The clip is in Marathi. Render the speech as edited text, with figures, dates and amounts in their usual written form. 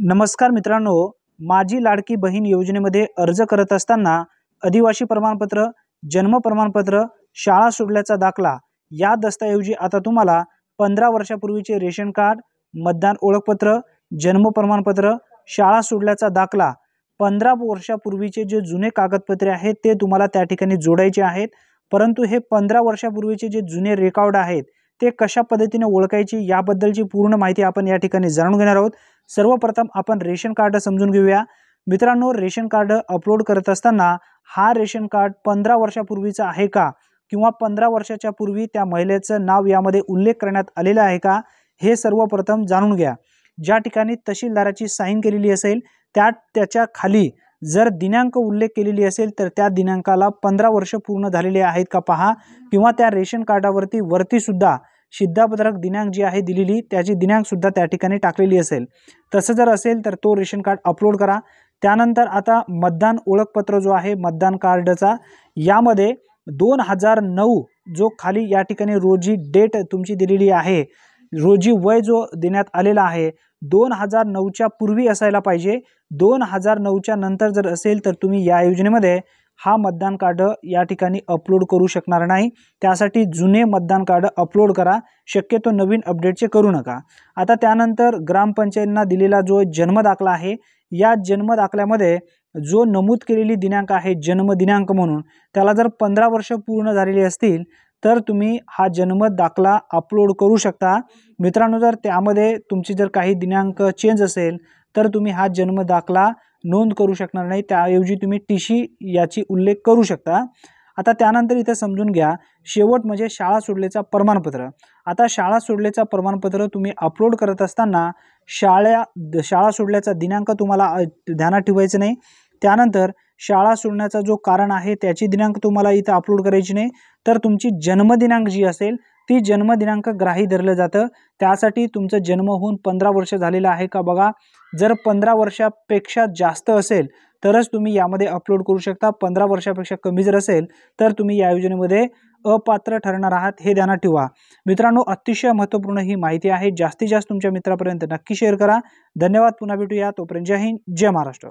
नमस्कार मित्रांनो, माझी लाडकी बहीण योजनेमध्ये अर्ज करत असताना आदिवासी प्रमाणपत्र, जन्म प्रमाणपत्र, शाळा सोडल्याचा दाखला या दस्तऐवजी आता तुम्हाला 15 वर्षापूर्वीचे रेशन कार्ड, मतदान ओळखपत्र, जन्म प्रमाणपत्र, शाळा सोडल्याचा दाखला, 15 वर्षापूर्वीचे जे जुने कागदपत्रे आहेत ते तुम्हाला त्या ठिकाणी जोडायचे आहेत। परंतु हे 15 वर्षापूर्वीचे जे जुने रेकॉर्ड आहेत ते कशा पद्धतीने ओळखायची याबद्दलची पूर्ण माहिती आपण या ठिकाणी जाणून घेणार आहोत। सर्वप्रथम आपण रेशन कार्ड समजून घेऊया। मित्रांनो, रेशन कार्ड अपलोड करत असताना हा रेशन कार्ड 15 वर्षापूर्वीचा आहे का किंवा 15 वर्षाच्या पूर्वी त्या महिलेचं नाव यामध्ये उल्लेख करण्यात आलेला आहे का हे सर्वप्रथम जाणून घ्या। ज्या ठिकाणी तहसीलदाराची साइन केलेली असेल त्याच्या खाली जर दिनांक उल्लेख केलेली असेल तर त्या दिनांकाला 15 वर्ष पूर्ण झालेले आहेत का पहा, किंवा त्या रेशन कार्डावरती वरती सुद्धा शिधापत्रक दिनांक जी आहे दिलेली त्याची दिनांक सुद्धा त्या ठिकाणी टाकलेली असेल। तसं जर असेल तर तो रेशन कार्ड अपलोड करा। त्यानंतर आता मतदान ओळखपत्र जो आहे मतदान कार्डचा यामध्ये 2009 जो खाली या ठिकाणी रोजी डेट तुमची दिलेली आहे, रोजी वय जो देण्यात आलेला आहे 2009च्या पूर्वी असायला पाहिजे। 2009च्या नंतर जर असेल तर तुम्ही या योजनेमध्ये हा मतदान कार्ड या ठिकाणी अपलोड करू शकणार नाही। त्यासाठी जुने मतदान कार्ड अपलोड करा, शक्यतो नवीन अपडेटचे करू नका। आता त्यानंतर ग्रामपंचायतींना दिलेला जो जन्म दाखला आहे या जन्म दाखल्यामध्ये जो नमूद केलेली दिनांक आहे जन्म दिनांक म्हणून त्याला जर 15 वर्ष पूर्ण झालेली असतील तर तुम्ही हा जन्म दाखला अपलोड करू शकता। मित्रांनो, जर त्यामध्ये तुमची जर काही दिनांक चेंज असेल तर तुम्ही हा जन्म दाखला नोंद करू शकणार नाही, त्याऐवजी तुम्ही टीसी याची उल्लेख करू शकता। आता त्यानंतर इथे समजून घ्या, शेवट म्हणजे शाळा सोडल्याचा प्रमाणपत्र। आता शाळा सोडल्याचा प्रमाणपत्र तुम्ही अपलोड करत असताना शाळा सोडल्याचा दिनांक तुम्हाला ध्यानात ठेवायचं नाही। त्यानंतर शाळा सोडण्याचा जो कारण आहे त्याची दिनांक तुम्हाला इथे अपलोड करायची नाही, तर तुमची जन्मदिनांक जी असेल ती जन्मदिनांक ग्राही धरलं जातं। त्यासाठी तुमचं जन्म होऊन 15 वर्ष झालेलं आहे का बघा। जर 15 वर्षापेक्षा जास्त असेल तरच तुम्ही यामध्ये अपलोड करू शकता। 15 वर्षापेक्षा कमी जर असेल तर तुम्ही या योजनेमध्ये अपात्र ठरणार आहात, हे ध्यानात ठेवा। मित्रांनो, अतिशय महत्त्वपूर्ण ही माहिती आहे, जास्तीत जास्त तुमच्या मित्रांपर्यंत नक्की शेअर करा। धन्यवाद, पुन्हा भेटूया, तोपर्यंत जय हिंद, जय महाराष्ट्र।